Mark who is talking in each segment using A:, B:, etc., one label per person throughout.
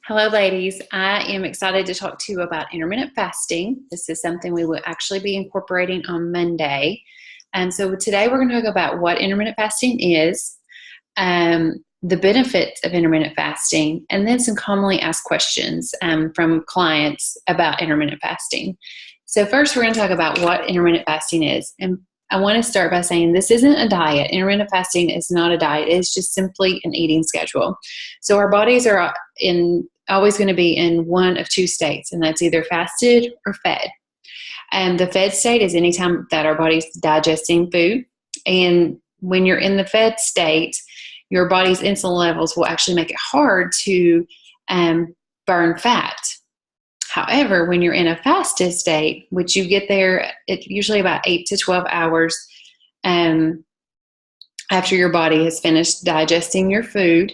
A: Hello, ladies. I am excited to talk to you about intermittent fasting. This is something we will actually be incorporating on Monday. And so today we're going to talk about what intermittent fasting is, the benefits of intermittent fasting, and then some commonly asked questions from clients about intermittent fasting. So first, we're going to talk about what intermittent fasting is. And I want to start by saying this isn't a diet. Intermittent fasting is not a diet. It's just simply an eating schedule. So our bodies are always going to be in one of two states, and that's either fasted or fed. And the fed state is anytime that our body's digesting food. And when you're in the fed state, your body's insulin levels will actually make it hard to burn fat. However, when you're in a fasted state, which you get there, it's usually about 8 to 12 hours after your body has finished digesting your food,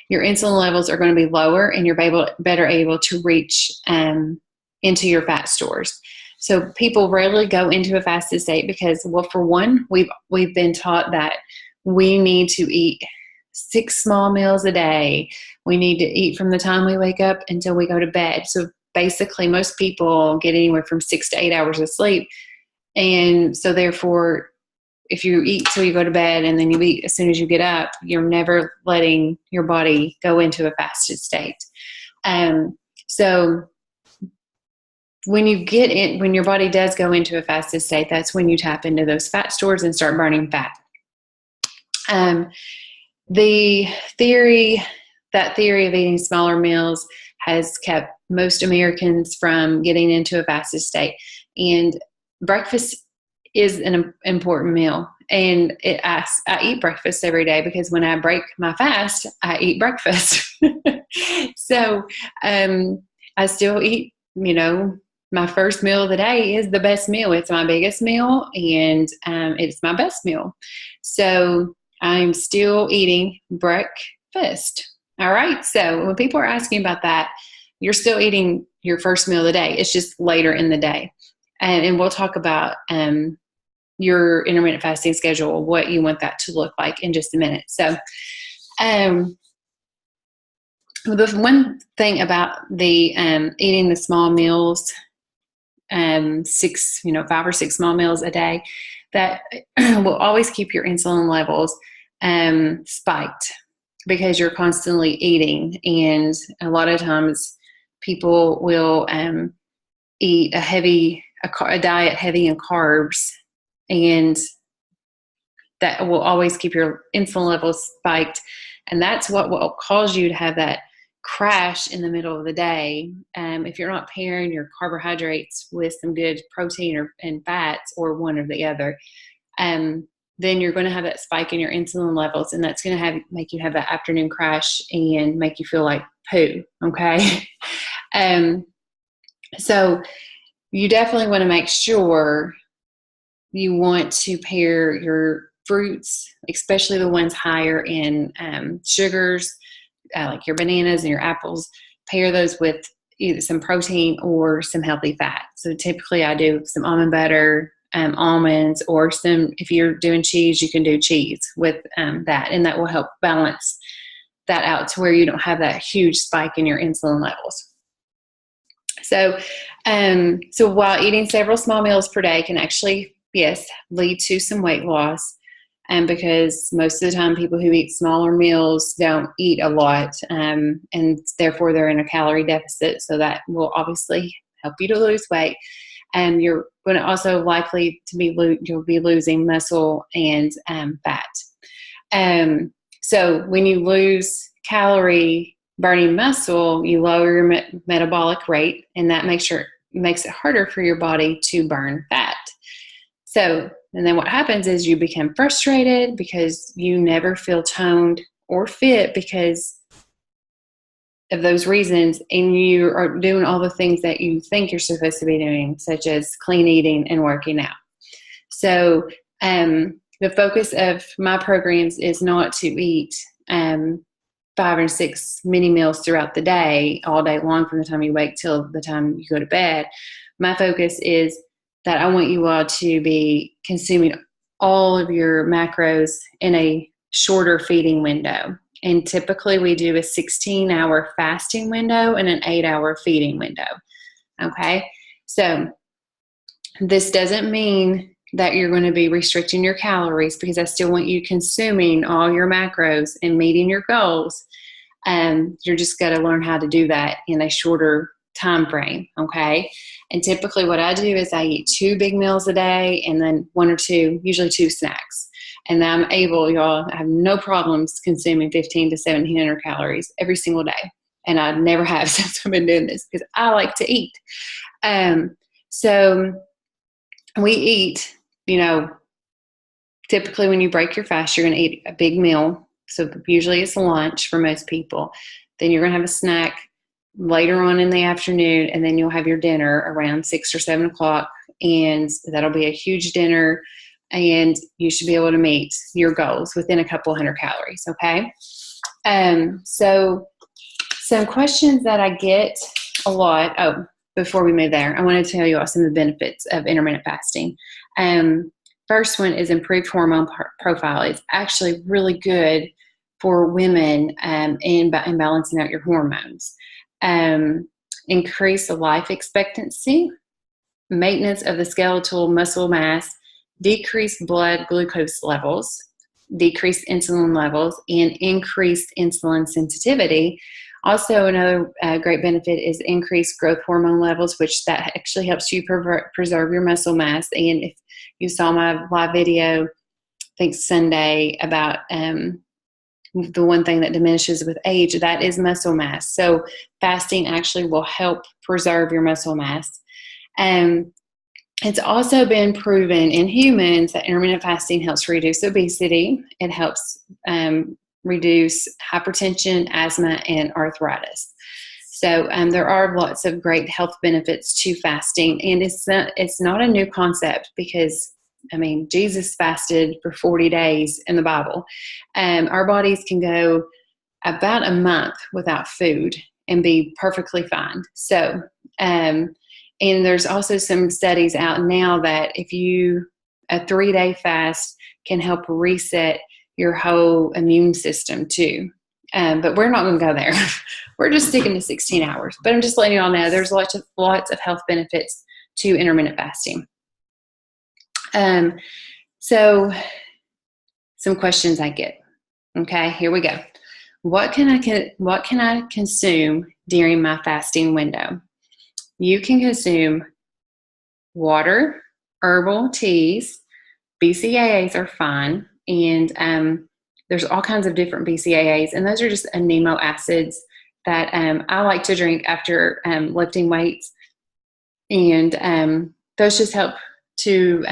A: your insulin levels are going to be lower and you're better able to reach into your fat stores. So people rarely go into a fasted state because, well, for one, we've been taught that we need to eat 6 small meals a day. We need to eat from the time we wake up until we go to bed. So basically, most people get anywhere from 6 to 8 hours of sleep. And so therefore, if you eat till you go to bed and then you eat as soon as you get up, you're never letting your body go into a fasted state. So when your body does go into a fasted state, that's when you tap into those fat stores and start burning fat. The theory of eating smaller meals has kept most Americans from getting into a fasted state. And breakfast is an important meal. And I eat breakfast every day because when I break my fast, I eat breakfast. So I still eat, my first meal of the day is the best meal. It's my biggest meal and it's my best meal. So I'm still eating breakfast. All right. So when people are asking about that, you're still eating your first meal of the day. It's just later in the day. And we'll talk about your intermittent fasting schedule, what you want that to look like in just a minute. So the one thing about the eating the small meals, 5 or 6 small meals a day, that will always keep your insulin levels spiked because you're constantly eating. And a lot of times people will eat a diet heavy in carbs, and that will always keep your insulin levels spiked. And that's what will cause you to have that crash in the middle of the day. If you're not pairing your carbohydrates with some good protein and fats, or one or the other, then you're going to have that spike in your insulin levels, and that's going to make you have that afternoon crash and make you feel like poo. Okay. So you definitely want to make sure you want to pair your fruits, especially the ones higher in sugars, like your bananas and your apples, pair those with either some protein or some healthy fat. So typically I do some almond butter, almonds, or if you're doing cheese, you can do cheese with that, and that will help balance that out to where you don't have that huge spike in your insulin levels. So while eating several small meals per day can actually, yes, lead to some weight loss, because most of the time people who eat smaller meals don't eat a lot, and therefore they're in a calorie deficit. So that will obviously help you to lose weight. And you're going to also likely to you'll be losing muscle and fat. So when you lose calorie burning muscle, you lower your metabolic rate, and that makes it harder for your body to burn fat. So, and then what happens is you become frustrated because you never feel toned or fit because of those reasons, and you are doing all the things that you think you're supposed to be doing, such as clean eating and working out. So the focus of my programs is not to eat 5 or 6 mini meals throughout the day, all day long, from the time you wake till the time you go to bed. My focus is that I want you all to be consuming all of your macros in a shorter feeding window. And typically we do a 16-hour fasting window and an 8-hour feeding window. Okay. So this doesn't mean that you're going to be restricting your calories, because I still want you consuming all your macros and meeting your goals. You're just got to learn how to do that in a shorter time frame. Okay. And typically what I do is I eat 2 big meals a day and then 1 or 2, usually 2 snacks. And I'm able, y'all, I have no problems consuming 15 to 1700 calories every single day. And I never have since I've been doing this, because I like to eat. So we eat, typically when you break your fast, you're going to eat a big meal. So usually it's lunch for most people. Then you're going to have a snack later on in the afternoon, and then you'll have your dinner around 6 or 7 o'clock. And that'll be a huge dinner, and you should be able to meet your goals within a couple hundred calories. Okay. So some questions that I get a lot. Oh, before we move there, I want to tell you all some of the benefits of intermittent fasting. First one is improved hormone profile. It's actually really good for women in balancing out your hormones. Increase the life expectancy, maintenance of the skeletal muscle mass, decrease blood glucose levels, decrease insulin levels, and increase insulin sensitivity. Also, another great benefit is increased growth hormone levels, which that actually helps you preserve your muscle mass. And if you saw my live video, I think Sunday, about the one thing that diminishes with age, that is muscle mass. So fasting actually will help preserve your muscle mass. It's also been proven in humans that intermittent fasting helps reduce obesity. It helps reduce hypertension, asthma, and arthritis. So there are lots of great health benefits to fasting, and it's not a new concept, because Jesus fasted for 40 days in the Bible. Our bodies can go about a month without food and be perfectly fine. So, and there's also some studies out now that a 3-day fast can help reset your whole immune system too. But we're not going to go there. We're just sticking to 16 hours. But I'm just letting you all know there's lots of health benefits to intermittent fasting. So some questions I get. Okay, here we go. What can I consume during my fasting window? You can consume water, herbal teas. BCAAs are fine, and there's all kinds of different BCAAs, and those are just amino acids that I like to drink after lifting weights, and those just help to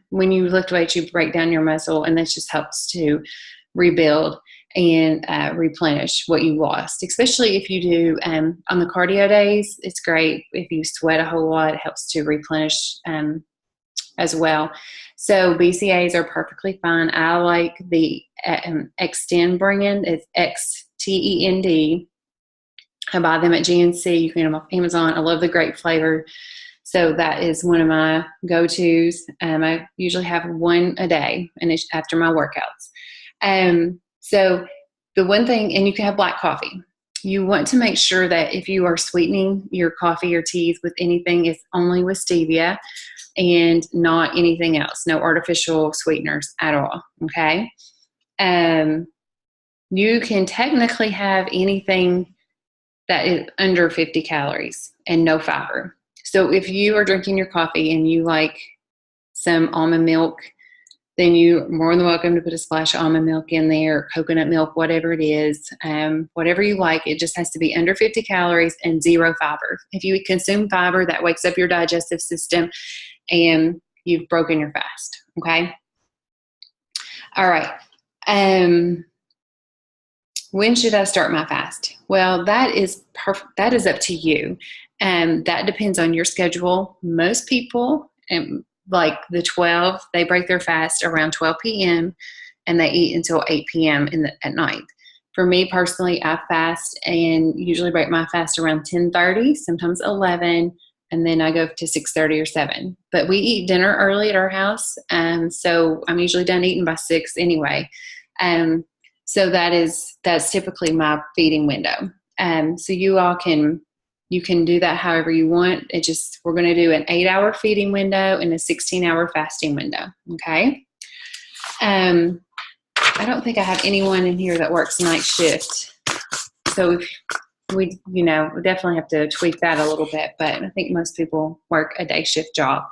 A: when you lift weights, you break down your muscle, and that just helps to rebuild and replenish what you lost. Especially if you do on the cardio days, it's great. If you sweat a whole lot, it helps to replenish as well. So BCAAs are perfectly fine. I like the Extend brand. It's XTEND. I buy them at GNC. You can get them off Amazon. I love the grape flavor. So that is one of my go-tos. I usually have one a day, and it's after my workouts. So the one thing, and you can have black coffee. You want to make sure that if you are sweetening your coffee or teas with anything, it's only with stevia and not anything else. No artificial sweeteners at all. Okay. You can technically have anything that is under 50 calories and no fiber. So if you are drinking your coffee and you like some almond milk, then you're more than welcome to put a splash of almond milk in there, coconut milk, whatever it is, whatever you like. It just has to be under 50 calories and 0 fiber. If you consume fiber, that wakes up your digestive system and you've broken your fast. Okay. All right. When should I start my fast? Well, that is perfect. That is up to you. That depends on your schedule. Most people, like the 12, they break their fast around 12 p.m. and they eat until 8 p.m. at night. For me personally, I fast and usually break my fast around 10:30, sometimes 11, and then I go to 6:30 or 7. But we eat dinner early at our house, so I'm usually done eating by 6 anyway. So that's typically my feeding window. So you can do that however you want. We're going to do an 8-hour feeding window and a 16-hour fasting window. Okay. I don't think I have anyone in here that works night shift. So if we definitely have to tweak that a little bit, but I think most people work a day shift job.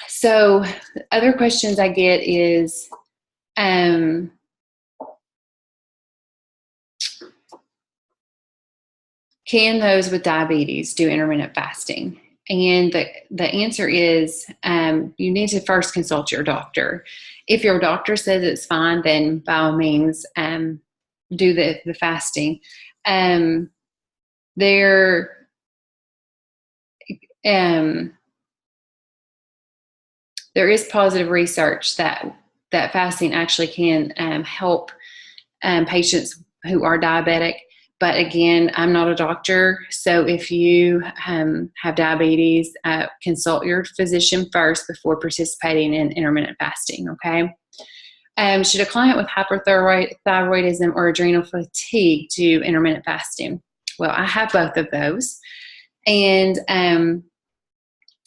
A: So other questions I get is, can those with diabetes do intermittent fasting? And the answer is, you need to first consult your doctor. If your doctor says it's fine, then by all means, do the fasting. There is positive research that fasting actually can help patients who are diabetic. But again, I'm not a doctor, so if you have diabetes, consult your physician first before participating in intermittent fasting, okay? Should a client with hyperthyroidism or adrenal fatigue do intermittent fasting? Well, I have both of those. And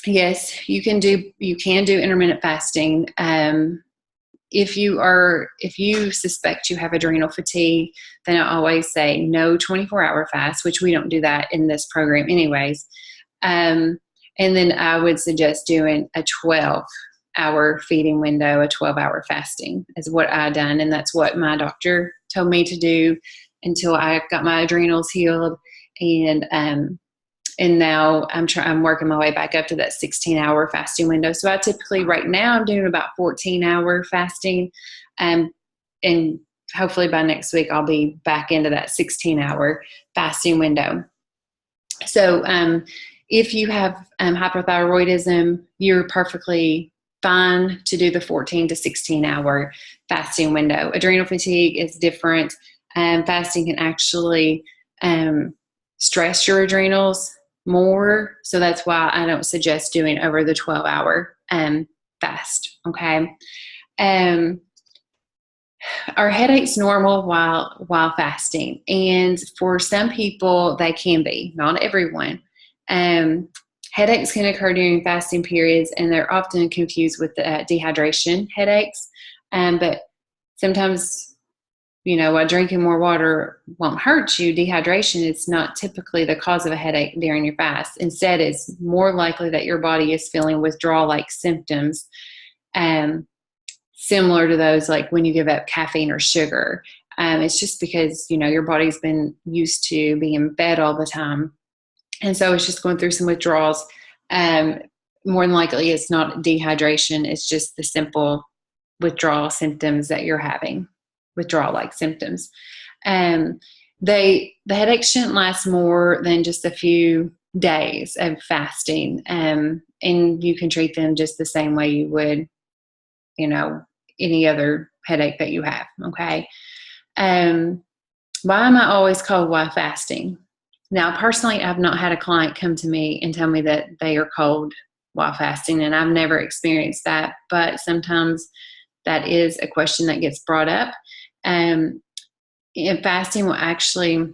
A: yes, you can do intermittent fasting. If you suspect you have adrenal fatigue, then I always say no 24-hour fast, which we don't do that in this program anyways. And then I would suggest doing a 12-hour feeding window, a 12-hour fasting is what I done. And that's what my doctor told me to do until I got my adrenals healed. And now I'm working my way back up to that 16-hour fasting window. So I typically, right now, I'm doing about 14-hour fasting. And hopefully by next week, I'll be back into that 16-hour fasting window. So if you have hypothyroidism, you're perfectly fine to do the 14 to 16-hour fasting window. Adrenal fatigue is different. Fasting can actually stress your adrenals more. So that's why I don't suggest doing over the 12-hour fast. Okay. Are headaches normal while fasting? And for some people, they can be, not everyone. Headaches can occur during fasting periods, and they're often confused with dehydration headaches. But sometimes, while drinking more water won't hurt you, dehydration is not typically the cause of a headache during your fast. Instead, it's more likely that your body is feeling withdrawal-like symptoms, similar to those like when you give up caffeine or sugar. It's just because, your body's been used to being fed all the time. And so it's just going through some withdrawals. More than likely, it's not dehydration. It's just the simple withdrawal symptoms that you're having. Withdrawal-like symptoms. The headache shouldn't last more than just a few days of fasting, and you can treat them just the same way you would, any other headache that you have. Okay. Why am I always cold while fasting? Now, personally, I've not had a client come to me and tell me that they are cold while fasting, and I've never experienced that, but sometimes that is a question that gets brought up. And fasting will actually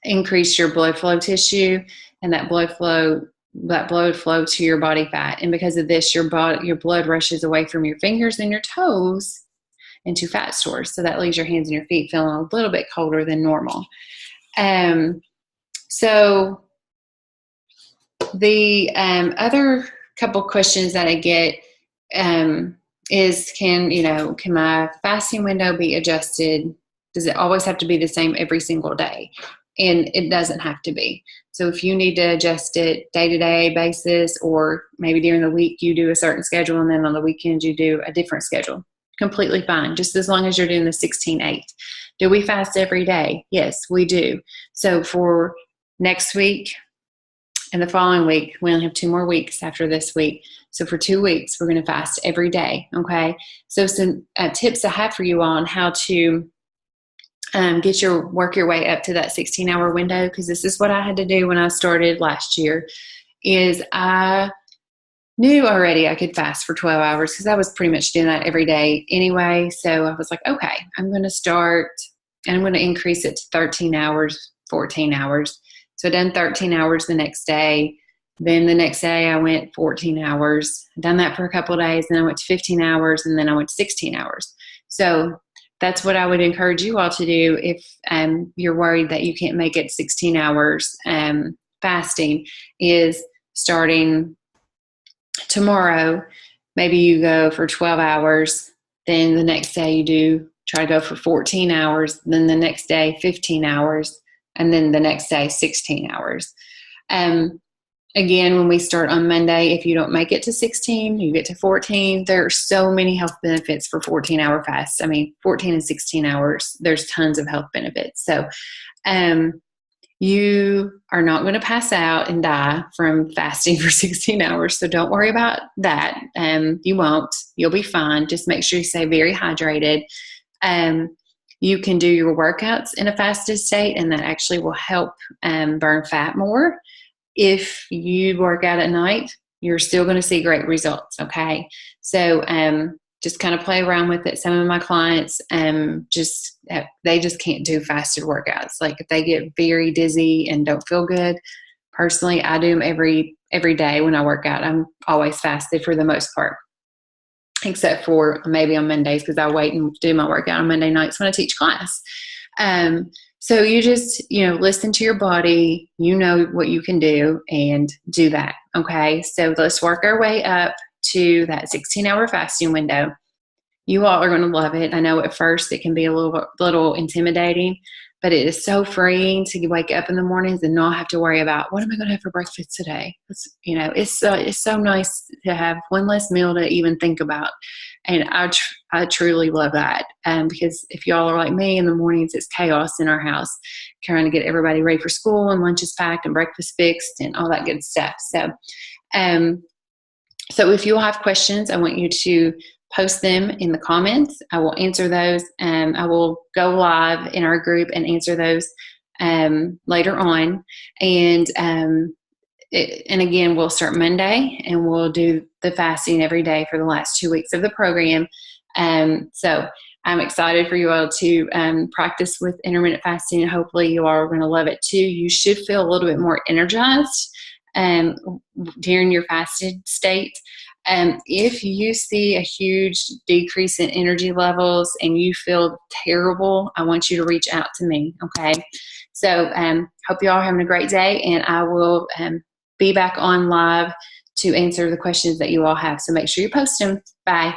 A: increase your blood flow tissue, and that blood flow to your body fat. And because of this, your blood rushes away from your fingers and your toes into fat stores. So that leaves your hands and your feet feeling a little bit colder than normal. So the other couple questions that I get is, can my fasting window be adjusted? Does it always have to be the same every single day? And it doesn't have to be. So if you need to adjust it day-to-day basis, or maybe during the week you do a certain schedule and then on the weekends you do a different schedule, completely fine, just as long as you're doing the 16-8. Do we fast every day? Yes, we do. So for next week and the following week, we only have 2 more weeks after this week. So for 2 weeks, we're going to fast every day. Okay. So some tips I have for you on how to work your way up to that 16-hour window, because this is what I had to do when I started last year, is I knew already I could fast for 12 hours because I was pretty much doing that every day anyway. So I was like, okay, I'm going to start and I'm going to increase it to 13 hours, 14 hours. So I done 13 hours the next day. Then the next day I went 14 hours. I done that for a couple of days. Then I went to 15 hours and then I went to 16 hours. So that's what I would encourage you all to do if you're worried that you can't make it 16 hours fasting, is starting tomorrow. Maybe you go for 12 hours, then the next day you do try to go for 14 hours, then the next day 15 hours, and then the next day 16 hours. Again, when we start on Monday, if you don't make it to 16, you get to 14. There are so many health benefits for 14-hour fasts. I mean, 14 and 16 hours, there's tons of health benefits. So you are not going to pass out and die from fasting for 16 hours. So don't worry about that. You won't. You'll be fine. Just make sure you stay very hydrated. You can do your workouts in a fasted state, and that actually will help burn fat more. If you work out at night, you're still going to see great results. Okay. So, just kind of play around with it. Some of my clients, they just can't do fasted workouts. Like if they get very dizzy and don't feel good, personally, I do them every day when I work out. I'm always fasted for the most part, except for maybe on Mondays, because I wait and do my workout on Monday nights when I teach class. So you just, listen to your body, what you can do, and do that. Okay. So let's work our way up to that 16-hour fasting window. You all are going to love it. I know at first it can be a little intimidating, but it is so freeing to wake up in the mornings and not have to worry about what am I going to have for breakfast today. It's so nice to have one less meal to even think about. And I truly love that. Because if y'all are like me, in the mornings it's chaos in our house, trying to get everybody ready for school and lunch is packed and breakfast fixed and all that good stuff. So if you have questions, I want you to post them in the comments. I will answer those. I will go live in our group and answer those later on. And again, we'll start Monday and we'll do the fasting every day for the last 2 weeks of the program. So I'm excited for you all to practice with intermittent fasting, and hopefully you all are going to love it too. You should feel a little bit more energized during your fasted state. If you see a huge decrease in energy levels and you feel terrible, I want you to reach out to me. Okay. So, hope you all are having a great day, and I will be back on live to answer the questions that you all have. So make sure you post them. Bye.